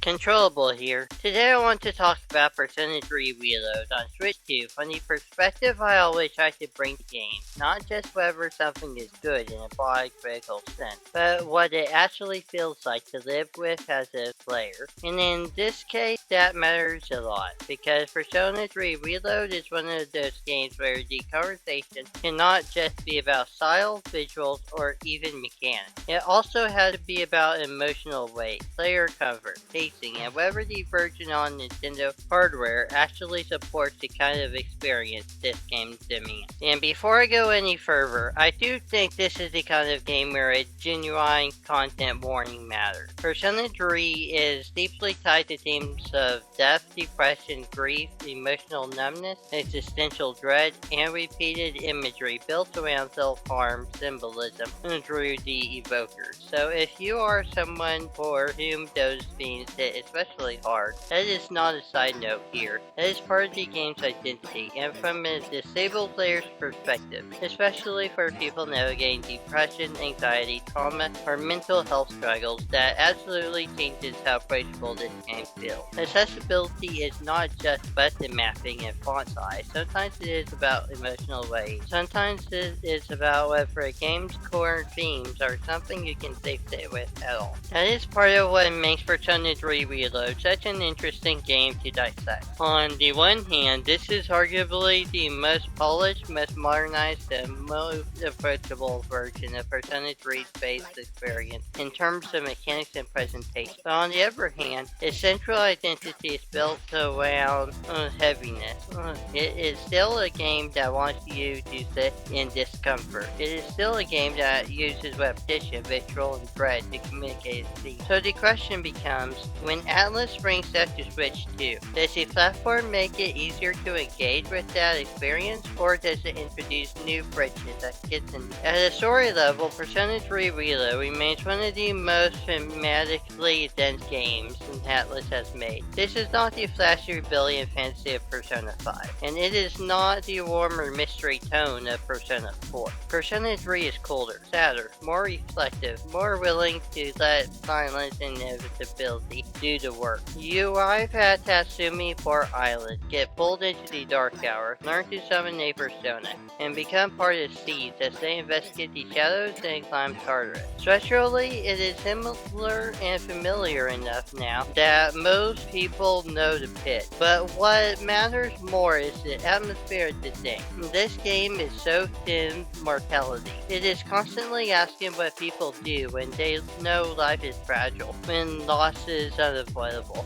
CtrlAble here. Today I want to talk about Persona 3 Reload on Switch 2 from the perspective I always try to bring to games, not just whether something is good in a broad critical sense, but what it actually feels like to live with as a player. And in this case, that matters a lot, because Persona 3 Reload is one of those games where the conversation cannot just be about style, visuals, or even mechanics. It also has to be about emotional weight, player comfort, pacing, and whether the version on Nintendo hardware actually supports the kind of experience this game demands. And before I go any further, I do think this is the kind of game where a genuine content warning matters. Persona 3 is deeply tied to themes of death, depression, grief, emotional numbness, existential dread, and repeated imagery built around self-harm symbolism through the evokers. So if you are someone for whom those themes hit especially hard, that is not a side note here. That is part of the game's identity, and from a disabled player's perspective, especially for people navigating depression, anxiety, trauma, or mental health struggles, that absolutely changes how approachable this game feels. Accessibility is not just button mapping and font size. Sometimes it is about emotional weight. Sometimes it is about whether a game's core themes are something you can stay with at all. That is part of what makes Persona 3 Reload such an interesting game to dissect. On the one hand, this is arguably the most polished, most modernized, and most approachable version of Persona 3's base experience in terms of mechanics and presentation. But on the other hand, its central identity is built around heaviness. It is still a game that wants you to sit in discomfort. It is still a game that uses repetition, visual, and dread to communicate its theme. So the question becomes, when Atlas brings that to Switch 2, does the platform make it easier to engage with that experience, or does it introduce new frictions that gets in? At a story level, Persona 3 Reload remains one of the most thematically dense games Atlas has made. This is not the flashy rebellion fantasy of Persona 5, and it is not the warmer mystery tone of Persona 4. Persona 3 is colder, sadder, more reflective, more willing to let silence and inevitability do the work. You arrive at Tatsumi Port Island, get pulled into the Dark Hour, learn to summon a persona, and become part of Seeds as they investigate the shadows and climb Tartarus. Structurally, it is similar and familiar enough now that most people know the pit, but what matters more is the atmosphere of the thing. This game is soaked in mortality. It is constantly asking what people do when they know life is fragile, when loss is unavoidable,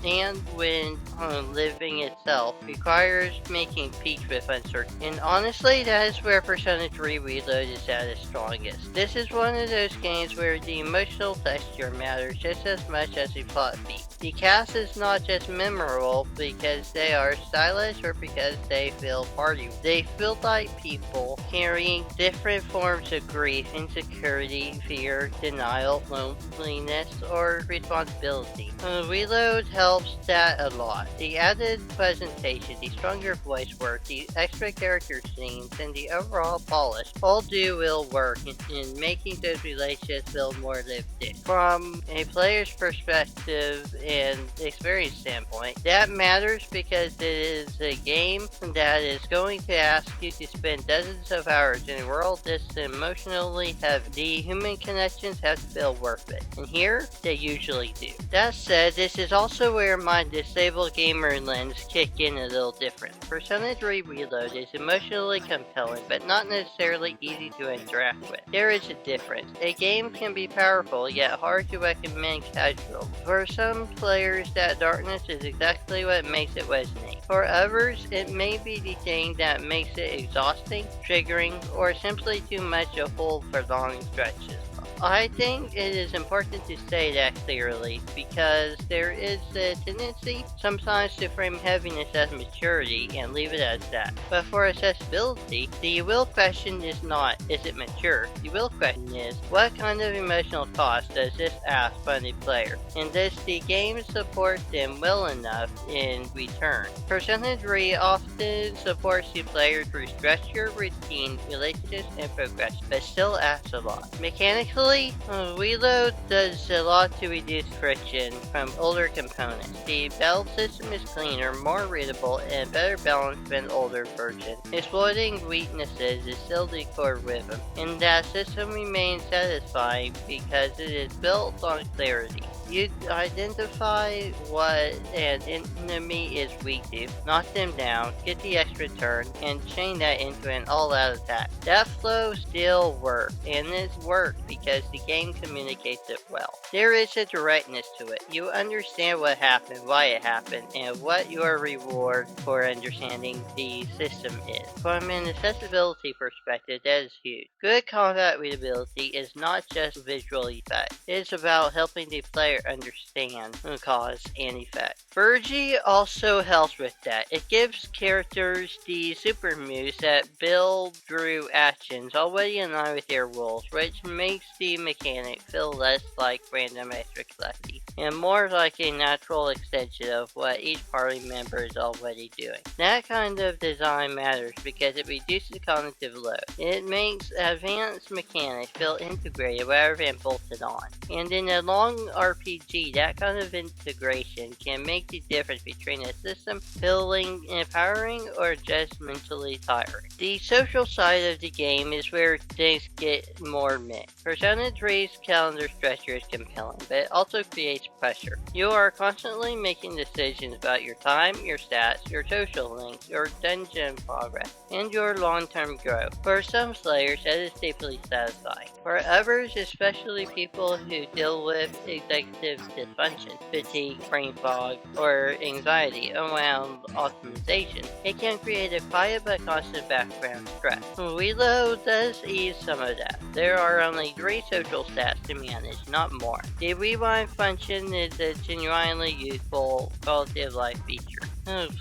and when living itself requires making peace with uncertainty. And honestly, that is where Persona 3 Reload is at its strongest. This is one of those games where the emotional texture matters just as much as the plot beat. The cast is not just memorable because they are stylish or because they feel party. They feel like people carrying different forms of grief, insecurity, fear, denial, loneliness, or responsibility. Reload helps that a lot. The added presentation, the stronger voice work, the extra character scenes, and the overall polish all do real work in making those relationships feel more lived in. From a player's perspective and experience standpoint, that matters because it is a game that is going to ask you to spend dozens of hours in a world this emotionally heavy. The human connections have to feel worth it, and here they usually do. That said, this is also where my disabled gamer lens kick in a little different. Persona 3 Reload is emotionally compelling, but not necessarily easy to interact with. There is a difference. A game can be powerful, yet hard to recommend casual. For some players, that darkness is exactly what makes it resonate. For others, it may be the thing that makes it exhausting, triggering, or simply too much to hold for long stretches. I think it is important to say that clearly because there is a tendency sometimes to frame heaviness as maturity and leave it as that. But for accessibility, the real question is not, is it mature? The real question is, what kind of emotional cost does this ask from the player? And does the game support them well enough in return? Persona 3 often supports the player through structure, routine, relationships, and progression, but still asks a lot. Mechanically, Essentially, Reload does a lot to reduce friction from older components. The battle system is cleaner, more readable, and better balanced than older version. Exploiting weaknesses is still the core rhythm, and that system remains satisfying because it is built on clarity. You identify what an enemy is weak to, knock them down, get the extra turn, and chain that into an all-out attack. That flow still works, and it's worked because the game communicates it well. There is a directness to it. You understand what happened, why it happened, and what your reward for understanding the system is. From an accessibility perspective, that is huge. Good combat readability is not just visual effect. It is about helping the player understand cause and effect. Virgie also helps with that. It gives characters the super moves that build through actions already in line with their rules, which makes the mechanic feel less like random extra collecting and more like a natural extension of what each party member is already doing. That kind of design matters because it reduces cognitive load. It makes advanced mechanics feel integrated rather than bolted on. And in a long RPG, that kind of integration can make the difference between a system feeling empowering or just mentally tiring. The social side of the game is where things get more mixed. Persona 3's calendar stretcher is compelling, but it also creates pressure. You are constantly making decisions about your time, your stats, your social links, your dungeon progress, and your long-term growth. For some players, that is deeply satisfying. For others, especially people who deal with executive dysfunction, fatigue, brain fog, or anxiety around optimization, it can create a quiet but constant background stress. Reload does ease some of that. There are only 3 social stats to manage, not more. The rewind function is a genuinely useful quality of life feature.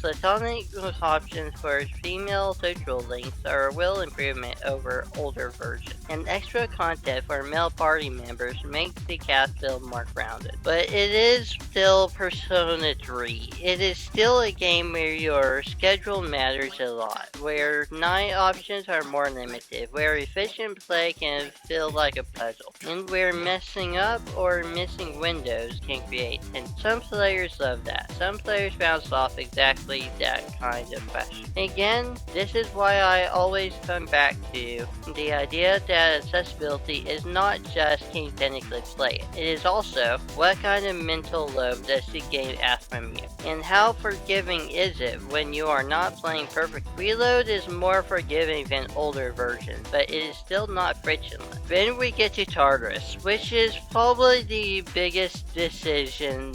Platonic options for female social links are a real improvement over older versions, and extra content for male party members makes the cast feel more grounded. But it is still Persona 3. It is still a game where your schedule matters a lot, where night options are more limited, where efficient play can feel like a puzzle, and where messing up or missing windows can create tension. Some players love that. Some players bounce off exactly that kind of pressure. Again, this is why I always come back to the idea that accessibility is not just can you technically play it. It is also what kind of mental load does the game ask from you, and how forgiving is it when you are not playing perfect. Reload is more forgiving than older versions, but it is still not frictionless. Then we get to Tartarus, which is probably the biggest decision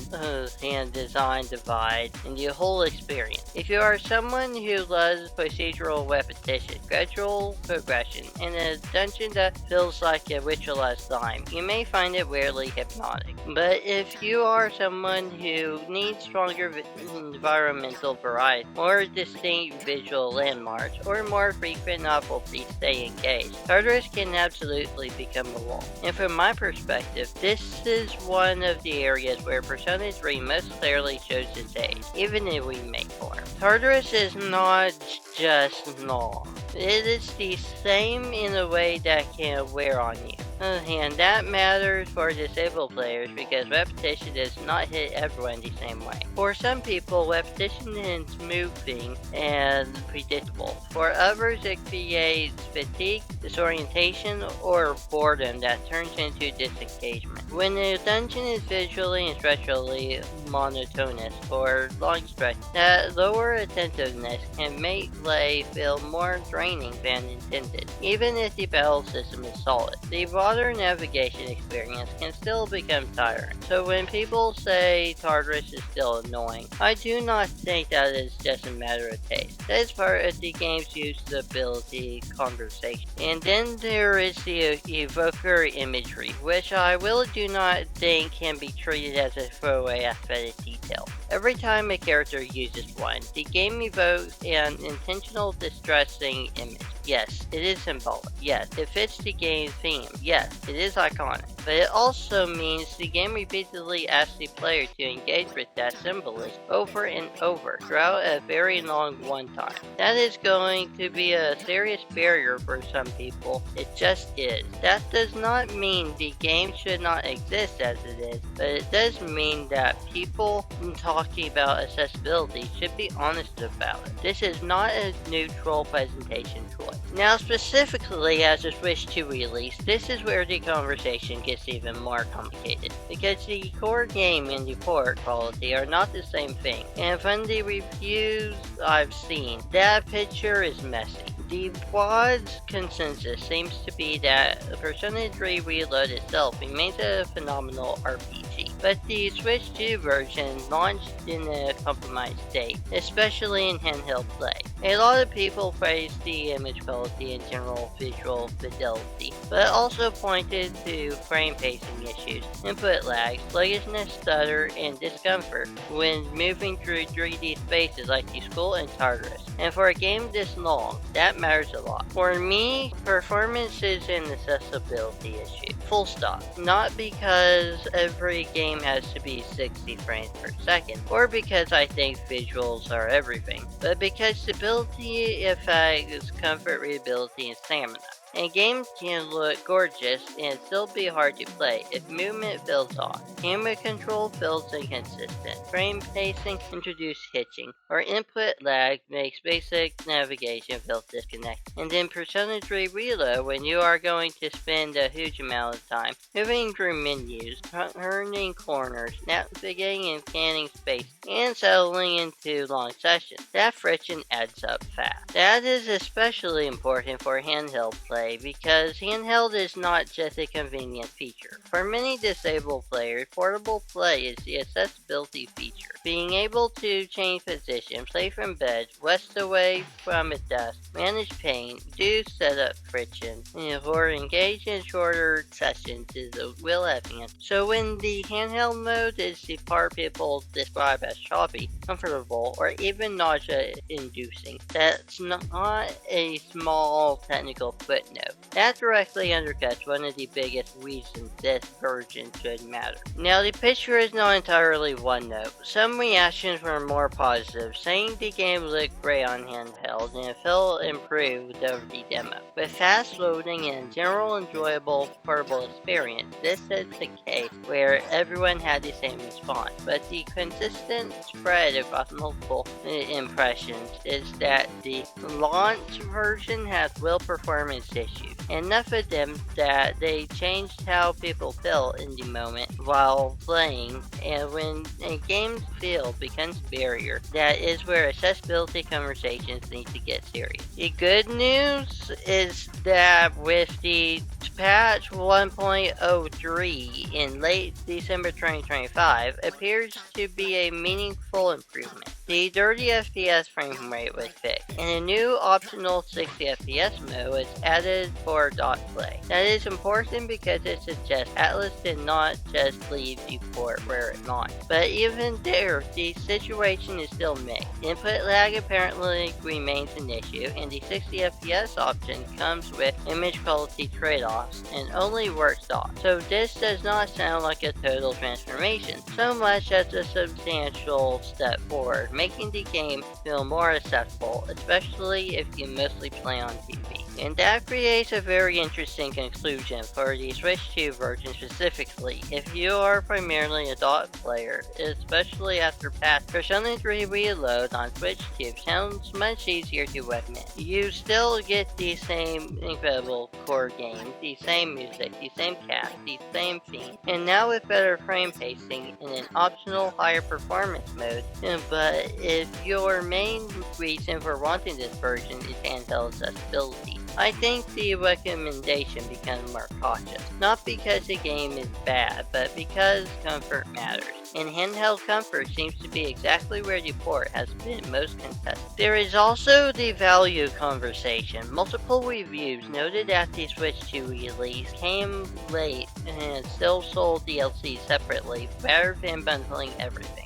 and design divide in the whole experience. If you are someone who loves procedural repetition, gradual progression, and a dungeon that feels like a ritualized time, you may find it rarely hypnotic. But if you are someone who needs stronger environmental variety, more distinct visual landmarks, or more frequent novelty to stay engaged, Tartarus can absolutely become a wall. And from my perspective, this is one of the areas where Persona 3 most clearly shows its age, even in remake form. Tartarus is not just long. It is the same in a way that can wear on you. And that matters for disabled players because repetition does not hit everyone the same way. For some people, repetition is moving and predictable. For others, it creates fatigue, disorientation, or boredom that turns into disengagement. When a dungeon is visually and structurally monotonous for long stretches, that lower attentiveness can make play feel more draining than intended, even if the battle system is solid. The broader navigation experience can still become tiring. So when people say Tartarus is still annoying, I do not think that is just a matter of taste. That is part of the game's usability conversation. And then there is the evoker imagery, which I really do not think can be treated as a throwaway aesthetic detail. Every time a character uses one, the game evokes an intentional distressing image. Yes, it is symbolic. Yes, it fits the game's theme. Yes, it is iconic. But it also means the game repeatedly asks the player to engage with that symbolism over and over throughout a very long runtime. That is going to be a serious barrier for some people. It just is. That does not mean the game should not exist as it is, but it does mean that people talking about accessibility should be honest about it. This is not a neutral presentation choice. Now, specifically as a Switch 2 release, this is where the conversation gets even more complicated, because the core game and the port quality are not the same thing, and from the reviews I've seen, that picture is messy. The broad consensus seems to be that Persona 3 Reload itself remains a phenomenal RPG, but the Switch 2 version launched in a compromised state, especially in handheld play. A lot of people praised the image quality and general visual fidelity, but also pointed to frame pacing issues, input lag, sluggishness, stutter, and discomfort when moving through 3D spaces like the school and Tartarus. And for a game this long, that matters a lot. For me, performance is an accessibility issue. Full stop. Not because every game has to be 60 frames per second, or because I think visuals are everything, but because stability affects comfort, readability, and stamina. And games can look gorgeous and still be hard to play if movement feels off, camera control feels inconsistent, frame pacing introduces hitching, or input lag makes basic navigation feel disconnected. And in Persona 3 Reload, when you are going to spend a huge amount of time moving through menus, turning corners, navigating and scanning space, and settling into long sessions, that friction adds up fast. That is especially important for handheld play, because handheld is not just a convenient feature. For many disabled players, portable play is the accessibility feature. Being able to change position, play from bed, rest away from a desk, manage pain, do setup friction, or engage in shorter sessions is a real advance. So when the handheld mode is the part people describe as choppy, comfortable, or even nausea-inducing, that's not a small technical footnote. That directly undercuts one of the biggest reasons this version should matter. Now, the picture is not entirely one note. Some reactions were more positive, saying the game looked great on handheld and it felt improved over the demo. With fast loading and general enjoyable portable experience, this is the case where everyone had the same response, but the consistent spread across multiple impressions is that the launch version has real performance issues, enough of them that they changed how people feel in the moment while playing, and when a game's feel becomes barrier, that is where accessibility conversations need to get serious. The good news is that with the patch 1.03 in late December 2025 appears to be a meaningful improvement. The 30 FPS frame rate was fixed, and a new optional 60 FPS mode was added for dot play. That is important because it suggests Atlas did not just leave the port where it launched. But even there, the situation is still mixed. Input lag apparently remains an issue, and the 60 FPS option comes with image quality trade-offs and only works DOT. So this does not sound like a total transformation, so much as a substantial step forward, making the game feel more accessible, especially if you mostly play on TV. And that creates a very interesting conclusion for the Switch 2 version specifically. If you are primarily a DOT player, especially after patch, Persona 3 Reload on Switch 2 sounds much easier to recommend. You still get the same incredible core game, the same music, the same cast, the same theme, and now with better frame pacing in an optional higher performance mode. But if your main reason for wanting this version is handheld accessibility, I think the recommendation becomes more cautious. Not because the game is bad, but because comfort matters. And handheld comfort seems to be exactly where the port has been most contested. There is also the value conversation. Multiple reviews noted that the Switch 2 release came late and still sold DLC separately rather than bundling everything.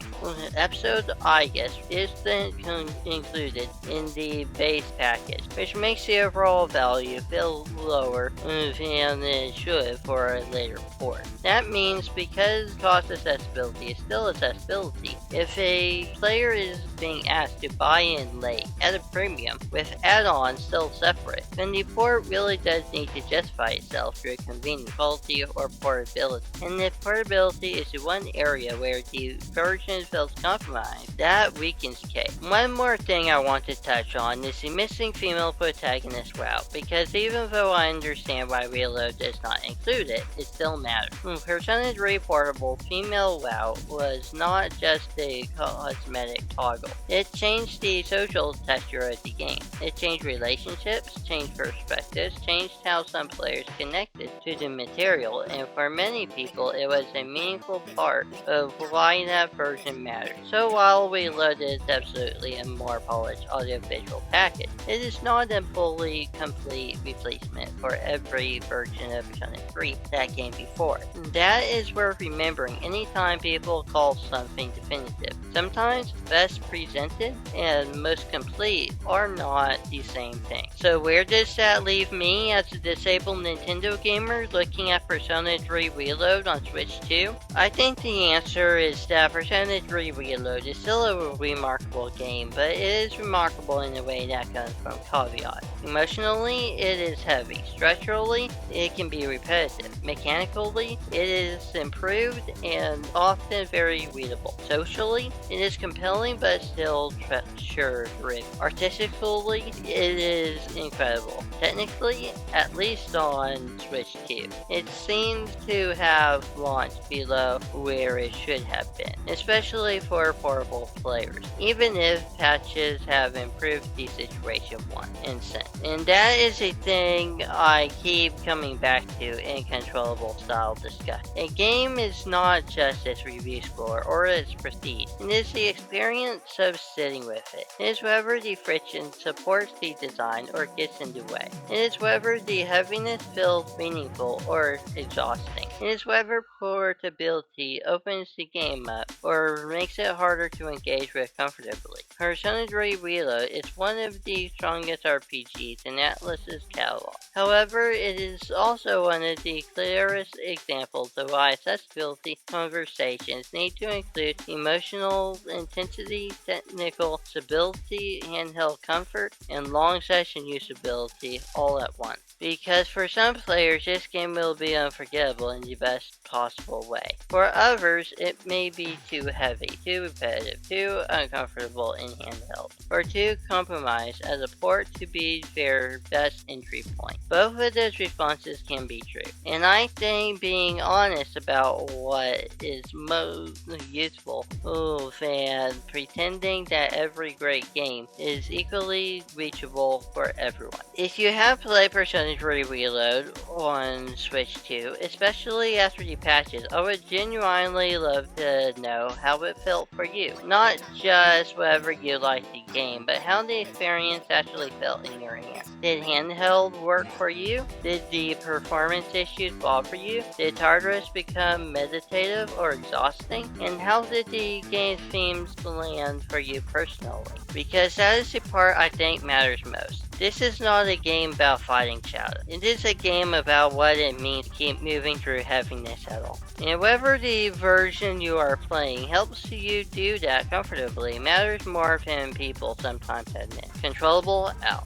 Episode I guess is then included in the base package, which makes the overall value feel lower than it should for a later port. That means because cost accessibility is still accessibility, if a player is being asked to buy in late at a premium with add-ons still separate, then the port really does need to justify itself through convenience, quality, or portability. And if portability is the one area where the version feels compromised, that weakens K. One more thing I want to touch on is the missing female protagonist route, because even though I understand why Reload does not include it, it still matters. Persona 3 Portable female route was not just a cosmetic toggle. It changed the social texture of the game. It changed relationships, changed perspectives, changed how some players connected to the material, and for many people it was a meaningful part of why that version mattered. So while Reloaded is absolutely a more polished audiovisual package, it is not a fully complete replacement for every version of Persona 3 that came before. That is worth remembering anytime people call something definitive. Sometimes best presented and most complete are not the same thing. So where does that leave me as a disabled Nintendo gamer looking at Persona 3 Reload on Switch 2? I think the answer is that Persona 3 Reload is still a remarkable game, but it is remarkable in a way that comes from caveat. Emotionally, it is heavy. Structurally, it can be repetitive. Mechanically, it is improved and often very readable. Socially, it is compelling but still treacherous. Artistically, it is incredible. Technically, at least on Switch 2, it seems to have launched below where it should have been, especially for portable players, even if patches have improved the situation once and since. And that is a thing I keep coming back to in controllable style discussion. A game is not just its review score or its prestige, it is the experience of sitting with it. It is whether the friction supports the design or gets in the way. It is whether the heaviness feels meaningful or exhausting. It is whether portability opens the game up or makes it harder to engage with comfortably. Persona 3 Reload is one of the strongest RPGs in Atlus's catalog. However, it is also one of the clearest examples of why accessibility conversations need to include emotional intensity, technical stability, handheld comfort, and long session usability all at once. Because for some players, this game will be unforgettable in the best possible way. For others, it may be too heavy, too repetitive, too uncomfortable in handheld, or too compromised as a port to be their best entry point. Both of those responses can be true, and I think being honest about what is most useful than pretending that every great game is equally reachable for everyone. If you have played Persona 3 Reload on Switch 2, especially after the patches, I would genuinely love to know how it felt for you. Not just whether you liked the game, but how the experience actually felt in your hands. Did handheld work for you? Did the performance issues bother you? Did Tartarus become meditative or exhausting? And how did the game's themes land for you personally? Because that is the part I think matters most. This is not a game about fighting shadows. It is a game about what it means to keep moving through heaviness at all. And whether the version you are playing helps you do that comfortably matters more than people sometimes admit. CtrlAble out.